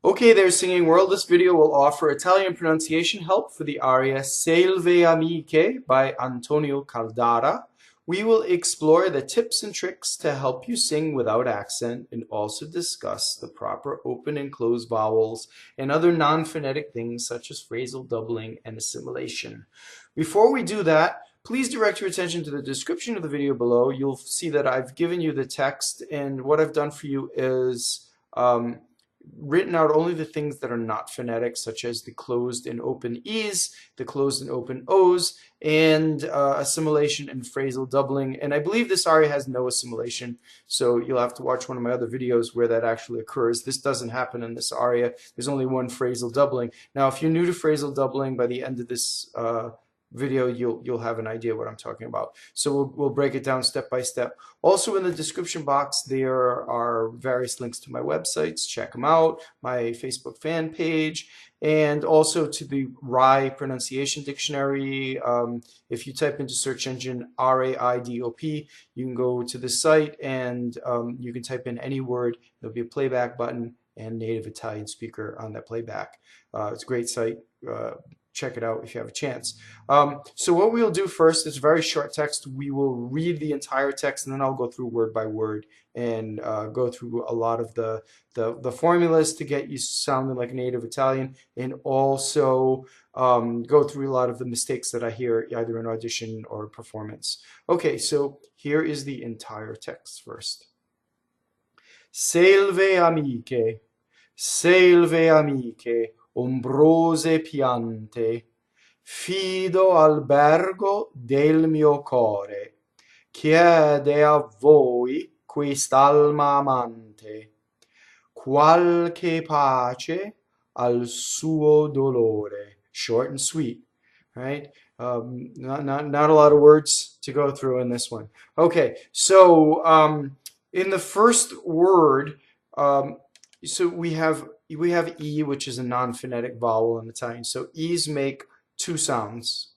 Okay there, singing world. This video will offer Italian pronunciation help for the aria Selve amiche by Antonio Caldara. We will explore the tips and tricks to help you sing without accent and also discuss the proper open and closed vowels and other non-phonetic things such as phrasal doubling and assimilation. Before we do that, please direct your attention to the description of the video below. You'll see that I've given you the text, and what I've done for you is written out only the things that are not phonetic, such as the closed and open E's, the closed and open O's, and assimilation and phrasal doubling. And I believe this aria has no assimilation, so you'll have to watch one of my other videos where that actually occurs. This doesn't happen in this aria. There's only one phrasal doubling. Now, if you're new to phrasal doubling, by the end of this video, you'll have an idea what I'm talking about. So we'll break it down step by step. Also in the description box there are various links to my websites. Check them out, my Facebook fan page, and also to the RAI pronunciation dictionary. If you type into search engine RAIDOP, you can go to the site and you can type in any word. There'll be a playback button and native Italian speaker on that playback. It's a great site. Check it out if you have a chance. So what we'll do first is very short text. We will read the entire text, and then I'll go through word by word and go through a lot of the formulas to get you sounding like a native Italian, and also go through a lot of the mistakes that I hear either in audition or performance. Okay, so here is the entire text first. Selve amiche, selve amiche, ombrose piante, Fido albɛrgo del mio core, Chiɛde a voi quest'alma amante, qualche pace al suo dolore. Short and sweet, right? Not a lot of words to go through in this one. Okay, so in the first word, so we have E, which is a non-phonetic vowel in Italian. So E's make two sounds.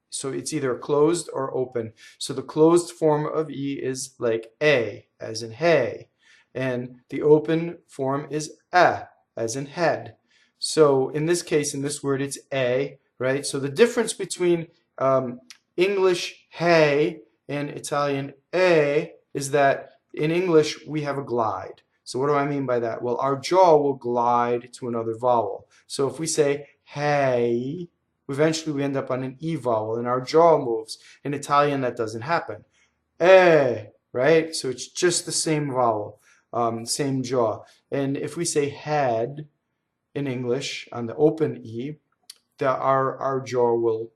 So it's either closed or open. So the closed form of E is like A, as in hey. And the open form is as in head. So in this case, in this word, it's A, right? So the difference between English hey and Italian A is that in English, we have a glide. So what do I mean by that? Well, our jaw will glide to another vowel. So if we say hey, eventually we end up on an E vowel and our jaw moves. In Italian, that doesn't happen. Right? So it's just the same vowel, same jaw. And if we say head in English on the open E, our jaw will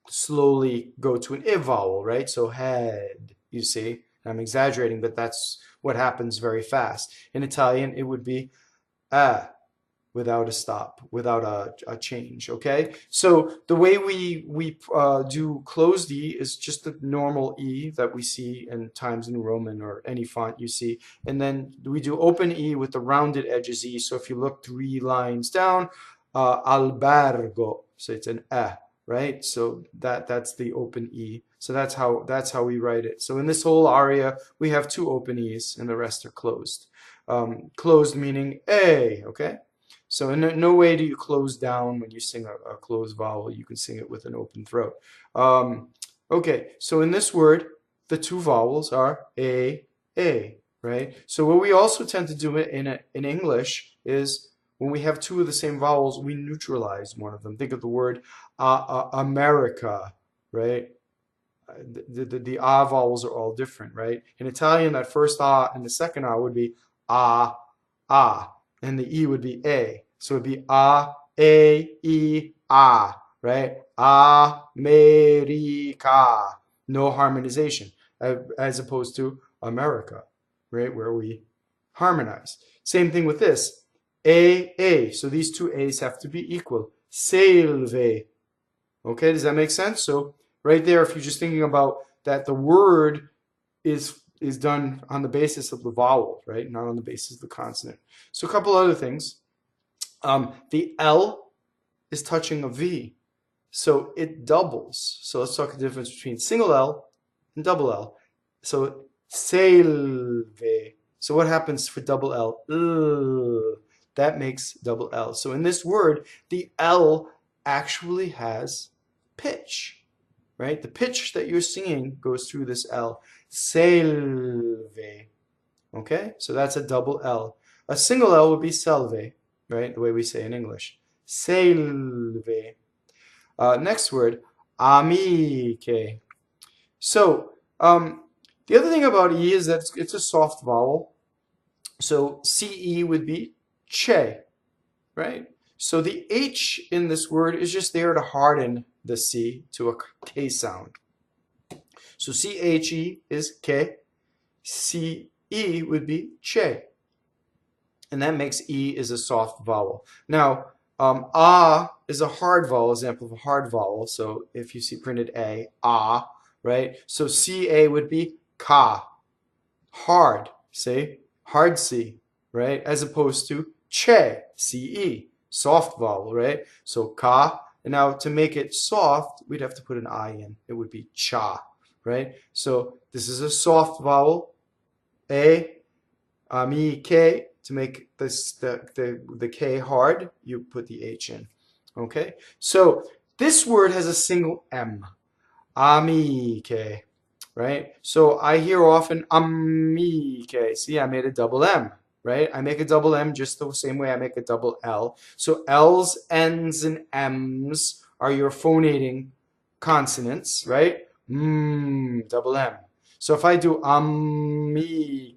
slowly go to an I vowel, right? So head, you see. I'm exaggerating, but that's what happens very fast. In Italian, it would be without a stop, without a change, okay? So the way we do closed E is just the normal E that we see in Times New Roman or any font you see. And then we do open E with the rounded edges E. So if you look 3 lines down, albɛrgo, so it's an right? So that's the open E. So that's how we write it. So in this whole aria, we have 2 open E's and the rest are closed. Closed meaning A, okay? So in no way do you close down when you sing a closed vowel. You can sing it with an open throat. Okay, so in this word, the 2 vowels are A, right? So what we also tend to do in English is when we have 2 of the same vowels, we neutralize one of them. Think of the word America, right? The vowels are all different, right? In Italian, that first and the second would be and the E would be A. So it would be E, right? America. No harmonization, as opposed to America, right? Where we harmonize. Same thing with this. A. So these 2 A's have to be equal. Selve. Okay, does that make sense? So right there, if you're just thinking about that, the word is done on the basis of the vowel, right? Not on the basis of the consonant. So a couple other things. The L is touching a V. So it doubles. So let's talk the difference between single L and double L. So selve. So what happens for double L? that makes double L. So in this word, the L actually has pitch, right? The pitch that you're singing goes through this L. Selve. Okay, so that's a double L. A single L would be selve, right? The way we say in English. Selve. Next word, amiche. So the other thing about E is that it's a soft vowel. So CE would be che, right? So the H in this word is just there to harden the C to a K sound. So CHE is ke, CE would be che, and that makes E is a soft vowel. Now, is a hard vowel, example of a hard vowel. So if you see printed A, right? So CA would be ka, hard, see? Hard C, right? As opposed to che, CE, soft vowel, right? So ka, and now to make it soft, we'd have to put an I in. It would be cha, right? So this is a soft vowel, A, amiche. To make this the K hard, you put the H in. Okay? So this word has a single M. Amiche. Right? So I hear often amiche. See, I made a double M. Right? I make a double M just the same way I make a double L. So L's, N's, and M's are your phonating consonants, right? Double M. So if I do amiche,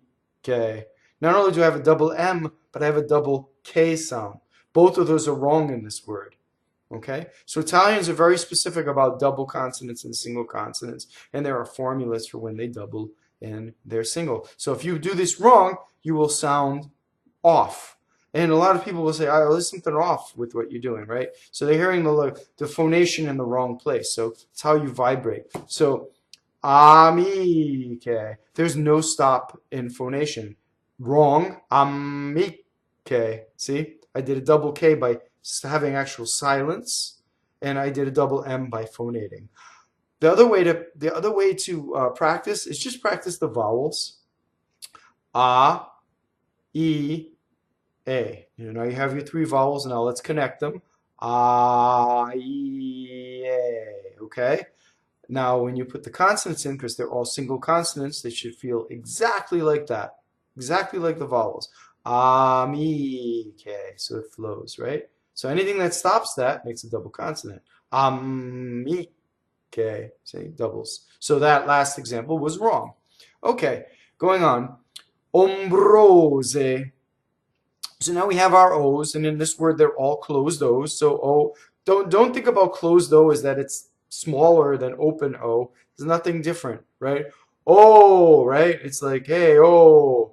not only do I have a double M, but I have a double K sound. Both of those are wrong in this word. Okay? So Italians are very specific about double consonants and single consonants, and there are formulas for when they double and they're single. So if you do this wrong, you will sound off. And a lot of people will say, oh, there's something off with what you're doing, right? So they're hearing the phonation in the wrong place. So it's how you vibrate. So amiche. There's no stop in phonation. Wrong. Amiche. See? I did a double K by having actual silence, and I did a double M by phonating. The other way to practice is just practice the vowels. A, E, A. Now you have your three vowels. Now let's connect them. A, E, A. Okay? Now when you put the consonants in, because they're all single consonants, they should feel exactly like that. Exactly like the vowels. Amiche. So it flows, right? So anything that stops that makes a double consonant. Amiche. See, doubles. So that last example was wrong. Okay, going on. Ombrose. So now we have our O's, and in this word they're all closed O's. So O, don't think about closed O as that it's smaller than open O. There's nothing different, right? Oh, right? It's like, hey, oh,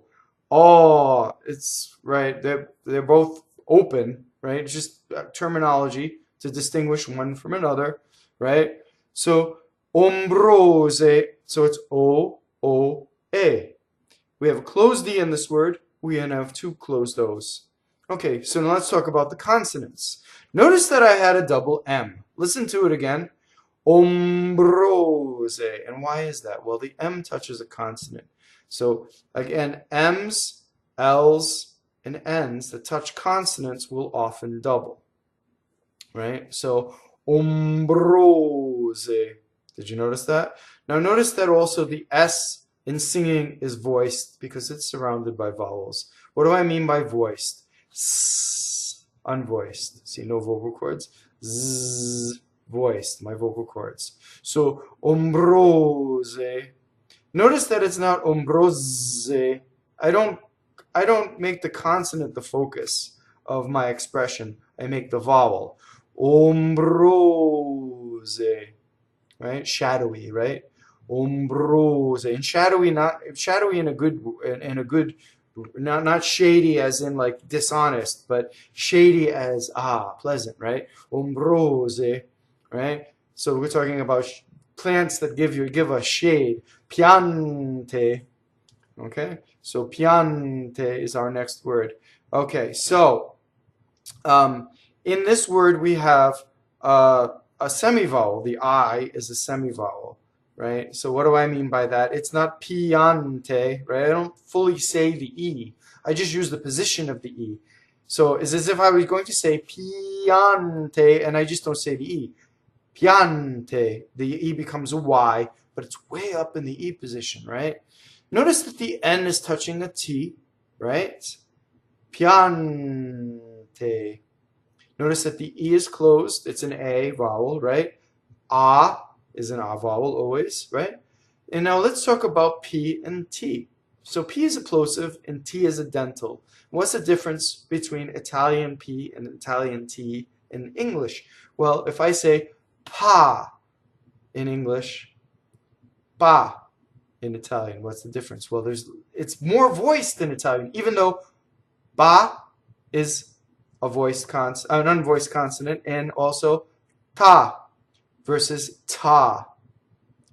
it's right. They're both open, right? It's just terminology to distinguish one from another, right? So ombrose, so it's O-O-A. We have a closed D in this word. We have two closed O's. Okay, so now let's talk about the consonants. Notice that I had a double M. Listen to it again. Ombrose. And why is that? Well, the M touches a consonant. So again, M's, L's, and N's that touch consonants will often double. Right? So ombrose. Did you notice that? Now notice that also the S in singing is voiced because it's surrounded by vowels. What do I mean by voiced? S, unvoiced. See, no vocal cords. Z, voiced, my vocal cords. So ombrose. Notice that it's not ombrose. I don't make the consonant the focus of my expression. I make the vowel. Ombrose. Right? Shadowy, right? Ombrose. And shadowy in a good not shady as in like dishonest, but shady as pleasant, right? Ombrose, right? So we're talking about plants that give us shade. Piante. Okay? So piante is our next word. Okay, so in this word we have a semivowel. The I is a semivowel, right? So what do I mean by that? It's not piante, right? I don't fully say the E. I just use the position of the E. So it's as if I was going to say piante, and I just don't say the E. Piante. The E becomes a Y, but it's way up in the E position, right? Notice that the N is touching a T, right? Piante. Notice that the E is closed. It's an A vowel, right? A is an A vowel always, right? And now let's talk about P and T. So P is a plosive and T is a dental. What's the difference between Italian P and Italian T in English? Well, if I say pa in English, pa in Italian, what's the difference? Well, it's more voiced than Italian, even though ba is a an unvoiced consonant, and also ta versus ta.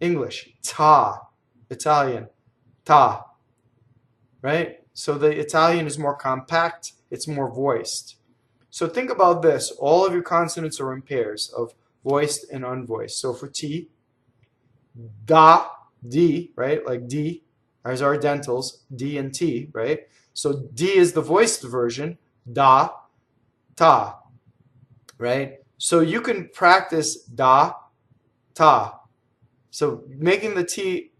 English, ta. Italian, ta. Right? So the Italian is more compact, it's more voiced. So think about this. All of your consonants are in pairs of voiced and unvoiced. So for T, da, D, right? Like D, as our dentals, D and T, right? So D is the voiced version, da, ta, right? So you can practice da, ta. So making the T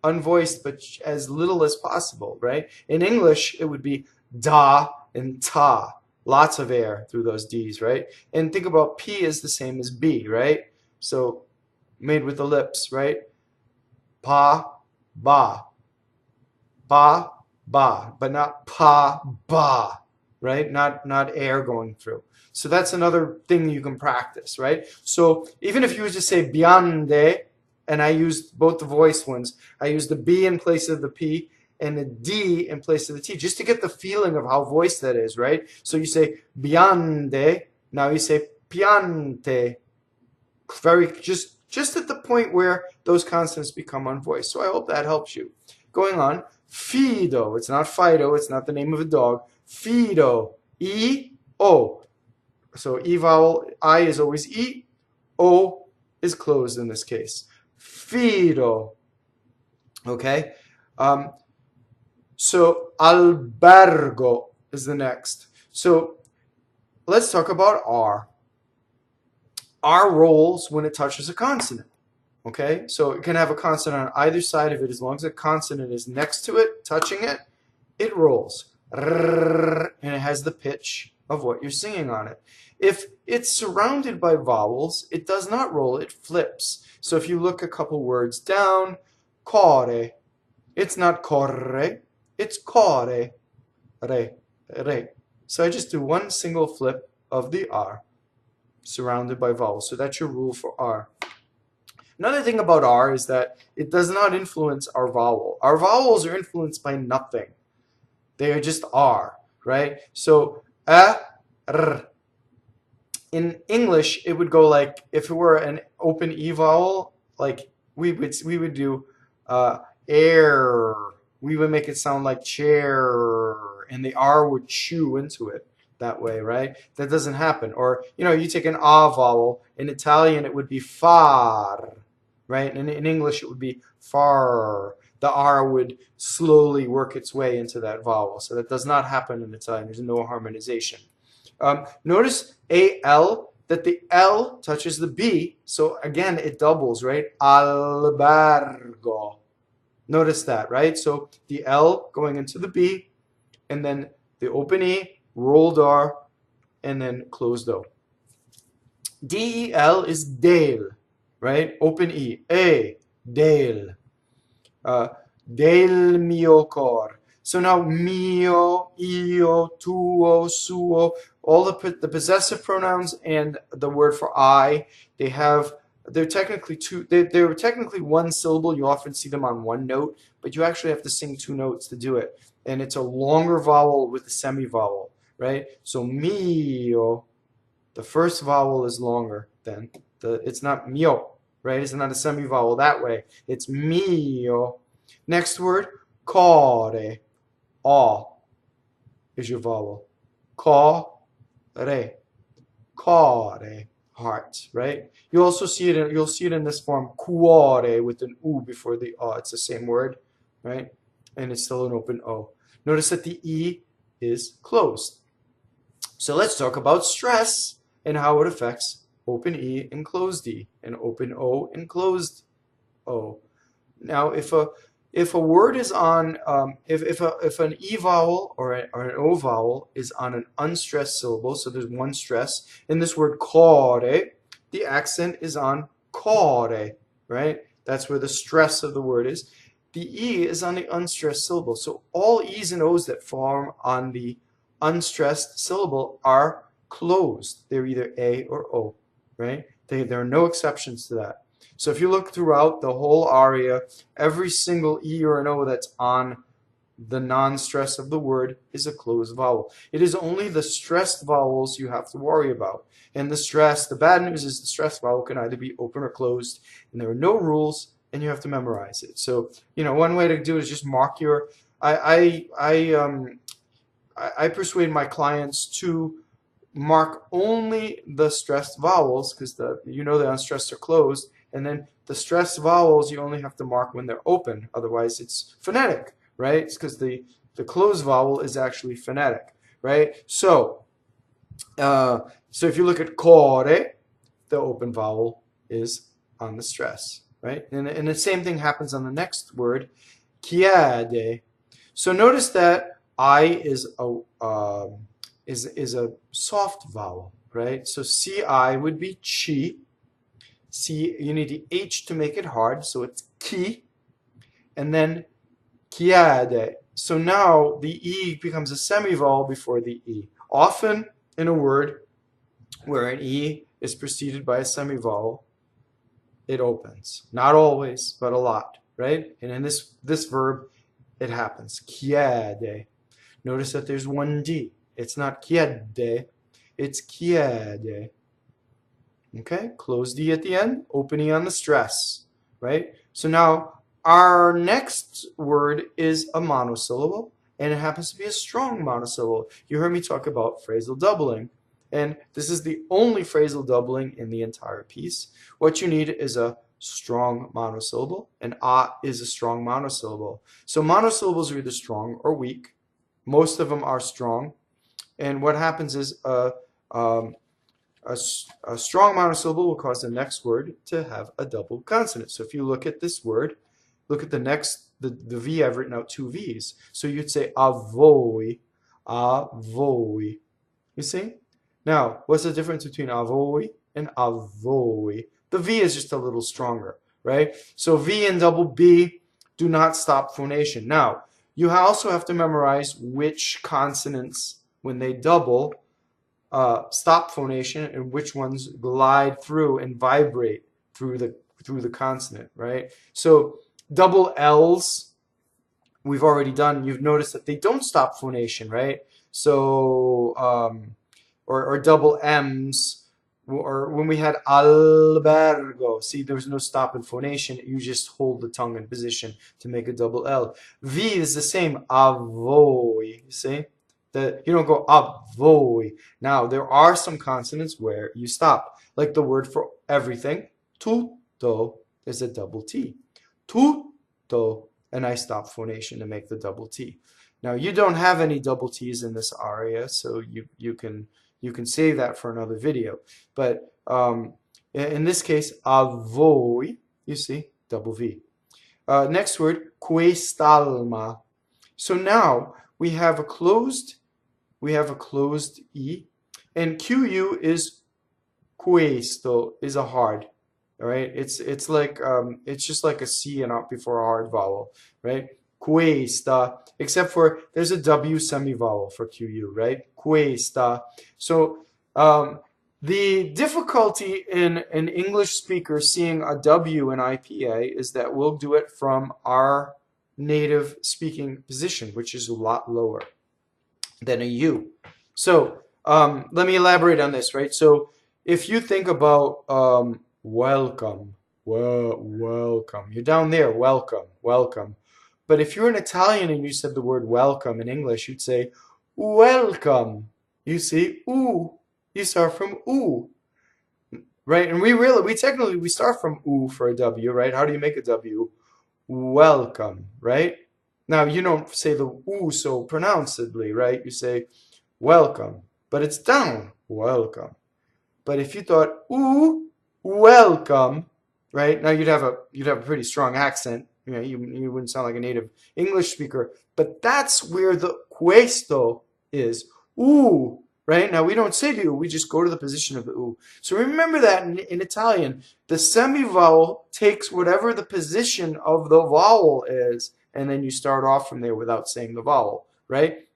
unvoiced, but as little as possible, right? In English, it would be da and ta. Lots of air through those D's, right? And think about P is the same as B, right? So made with the lips, right? Pa, ba. Pa, ba. But not pa, ba, right? Not air going through. So that's another thing you can practice, right? So even if you were to say biande, and I used both the voiced ones, I used the B in place of the P and the D in place of the T, just to get the feeling of how voiced that is, right? So you say biande, now you say piante. Very just at the point where those consonants become unvoiced. So I hope that helps you. Going on, Fido. It's not Fido. It's not the name of a dog. Fido. E, O. So E vowel, I is always E. O is closed in this case. Fido. Okay? So albɛrgo is the next. So let's talk about R. R rolls when it touches a consonant. Okay? So it can have a consonant on either side of it. As long as a consonant is next to it, touching it, it rolls. And it has the pitch of what you're singing on it. If it's surrounded by vowels, it does not roll, it flips. So if you look a couple words down, cɔre, it's not cɔre, it's cɔre, re, re. So I just do one single flip of the R, surrounded by vowels. So that's your rule for R. Another thing about R is that it does not influence our vowel. Our vowels are influenced by nothing. They are just R, right? So a, r. In English, it would go like, if it were an open E vowel, like we would do air. We would make it sound like chair, and the R would chew into it that way, right? That doesn't happen. Or, you take an A vowel. In Italian, it would be far, right? And in English, it would be far. The R would slowly work its way into that vowel. So that does not happen in Italian. There's no harmonization. Notice AL, that the L touches the B. So again, it doubles, right? Albɛrgo. Notice that, right? So the L going into the B, and then the open E, rolled R, and then closed O. DEL is Dale, right? Open E. A, Dale. Del mio cor. So now mio, io, tuo, suo, all the possessive pronouns and the word for I, they're technically they're technically one syllable. You often see them on one note, but you actually have to sing two notes to do it. And it's a longer vowel with a semivowel, right? So mio, the first vowel is longer than it's not mio, right? It's not a semivowel that way. It's mio. Next word, cɔre. A is your vowel. Cɔre. Cɔre. Heart, right? You'll see it in this form, cuore, with an U before the A. It's the same word, right? And it's still an open O. Notice that the E is closed. So let's talk about stress and how it affects open E and closed E, and open O and closed O. Now, if a word is on, if an E vowel or an O vowel is on an unstressed syllable, so there's one stress, in this word cɔre, the accent is on cɔre, right? That's where the stress of the word is. The E is on the unstressed syllable. So all E's and O's that form on the unstressed syllable are closed. They're either A or O, right? There are no exceptions to that. So if you look throughout the whole aria, every single E or an O that's on the non-stress of the word is a closed vowel. It is only the stressed vowels you have to worry about. And the bad news is the stressed vowel can either be open or closed, and there are no rules, and you have to memorize it. So, one way to do it is just mark your, I persuade my clients to mark only the stressed vowels, because the unstressed are closed, and then the stressed vowels you only have to mark when they're open. Otherwise, it's phonetic, right? It's because the closed vowel is actually phonetic, right? So, if you look at cɔre, the open vowel is on the stress, right? And the same thing happens on the next word, Chiɛde. So notice that I is a soft vowel, right? So ci would be chi. C, you need the H to make it hard, so it's ki, and then chiɛde. So now the E becomes a semivowel before the E. Often in a word where an E is preceded by a semivowel, it opens. Not always, but a lot, right? And in this verb, it happens. Chiɛde. Notice that there's one D. It's not chiɛde, it's chiɛde. Okay, closed E at the end, open E on the stress, right? So now our next word is a monosyllable, and it happens to be a strong monosyllable. You heard me talk about phrasal doubling, and this is the only phrasal doubling in the entire piece. What you need is a strong monosyllable, and a is a strong monosyllable. So monosyllables are either strong or weak. Most of them are strong, and what happens is a strong monosyllable will cause the next word to have a double consonant. So if you look at this word, look at the next, the V, I've written out two V's. So you'd say vvoi, vvoi. You see? Now, what's the difference between vvoi and vvoi? The V is just a little stronger, right? So V and double B do not stop phonation. Now, you also have to memorize which consonants, when they double, stop phonation, and which ones glide through and vibrate through the consonant, right? So double L's we've already done. You've noticed that they don't stop phonation, right? So or double M's, or when we had albɛrgo, see, there was no stop in phonation. You just hold the tongue in position to make a double L. V is the same, vvoi. You see? You don't go vvoi. Now, there are some consonants where you stop, like the word for everything, tutto, is a double T. Tutto, and I stop phonation to make the double T. Now, you don't have any double T's in this aria, so you can save that for another video. But in this case, vvoi, you see, double V. Next word, quest'alma. So now we have a closed E, and QU is questo, is a hard, all right? It's like it's just like a C and up before a hard vowel, right? Questa, except for there's a W semivowel for QU, right? Questa. So the difficulty in an English speaker seeing a W in IPA is that we'll do it from our native speaking position, which is a lot lower than a U. So let me elaborate on this, right? So if you think about welcome, welcome, you're down there, welcome, welcome. But if you're an Italian and you said the word welcome in English, you'd say welcome. You see, ooh, you start from ooh, right? And we technically start from ooh for a W, right? How do you make a W? Welcome, right? Now, you don't say the ooh so pronouncedly, right? You say welcome. but it's down, welcome. But if you thought, ooh, welcome, right? Now you'd have a pretty strong accent. You know, you wouldn't sound like a native English speaker, but that's where the questo is. Ooh, right? Now we don't say the ooh, we just go to the position of the ooh. So remember that in Italian, the semivowel takes whatever the position of the vowel is, and then you start off from there without saying the vowel, right?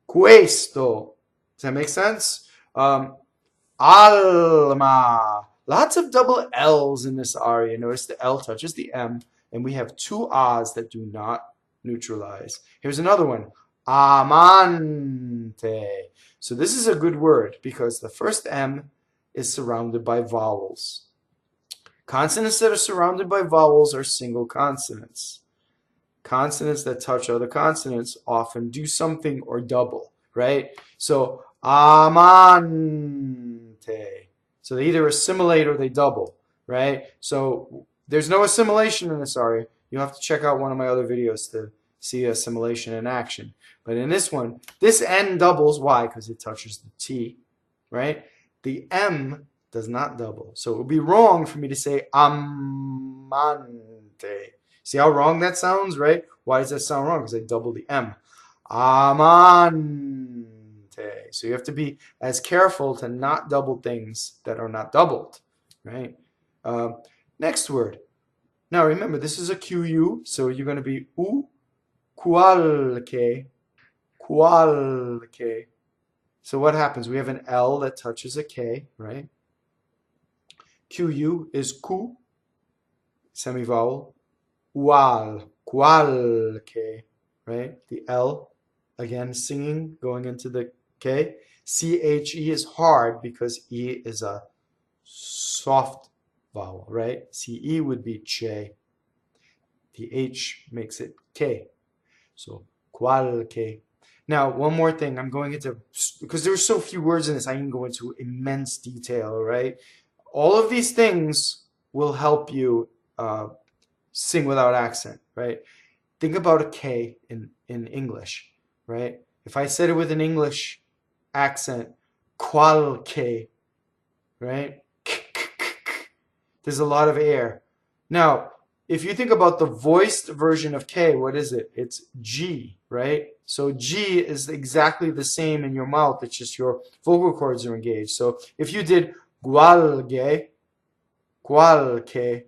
Questo. Does that make sense? Alma. Lots of double L's in this aria. Notice the L touches the M, and we have two A's that do not neutralize. Here's another one. Amante. So this is a good word because the first M is surrounded by vowels. Consonants that are surrounded by vowels are single consonants. Consonants that touch other consonants often do something or double, right? So, amante. So they either assimilate or they double, right? So there's no assimilation in this aria. You'll have to check out one of my other videos to see assimilation in action. But in this one, this N doubles. Why? Because it touches the T, right? The M does not double. So it would be wrong for me to say amante. See how wrong that sounds, right? Why does that sound wrong? Because I double the M. Amante. So you have to be as careful to not double things that are not doubled, right? Next word. Now remember, this is a QU, so you're going to be U, qualche, qualche. So what happens? We have an L that touches a K, right? QU is Q, semivowel. Qual, qualche, right? The L, again, singing, going into the K. CHE is hard because E is a soft vowel, right? CE would be che. The H makes it K. So, qualche. Now, one more thing. I'm going into, because there are so few words in this, I can go into immense detail, right? All of these things will help you sing without accent, right? Think about a K in English, right? If I said it with an English accent, qualche, right? There's a lot of air. Now, if you think about the voiced version of K, what is it? It's G, right? So G is exactly the same in your mouth. It's just your vocal cords are engaged. So if you did qualche, qualche,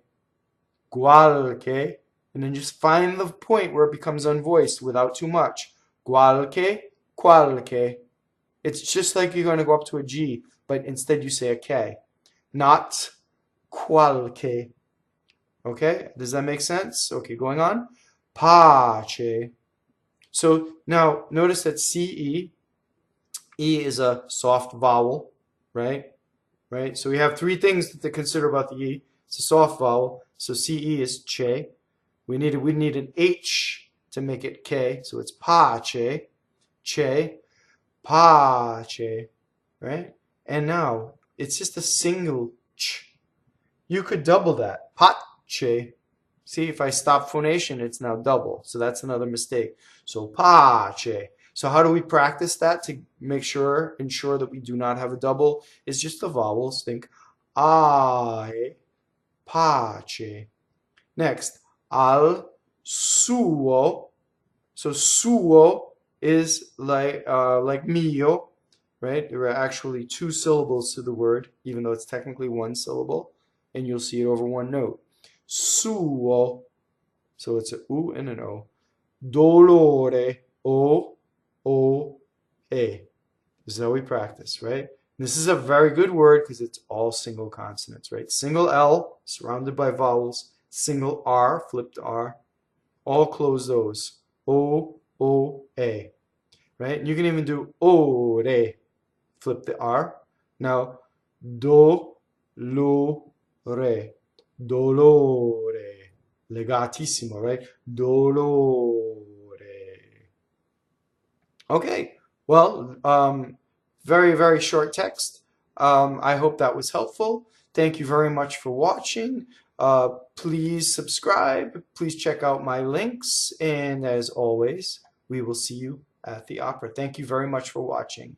qualche, and then just find the point where it becomes unvoiced without too much. Qualche, qualche. It's just like you're going to go up to a G, but instead you say a K. Not qualche. Okay, does that make sense? Okay, going on. Pace. So now notice that CE, E is a soft vowel, right? Right? So we have three things to consider about the E. It's a soft vowel. So CE is che. We need an H to make it K. So it's pace, che, pace, right? And now it's just a single ch. You could double that. Pace. See, if I stop phonation, it's now double. So that's another mistake. So pace. So how do we practice that to ensure that we do not have a double? It's just the vowels. Think I, pace. Next, al suo. So suo is like mio, right? There are actually two syllables to the word, even though it's technically one syllable, and you'll see it over one note. Suo. So it's a U and an O. Dolore. O, O, A. This is how we practice, right? This is a very good word because it's all single consonants, right? Single L surrounded by vowels. Single R, flipped R. All close those. O, O, A. Right? And you can even do O, re. Flip the R. Now, do, lo, re. Dolore. Legatissimo, right? Dolore. Okay. Well, very, very short text. I hope that was helpful. Thank you very much for watching. Please subscribe. Please check out my links. And as always, we will see you at the opera. Thank you very much for watching.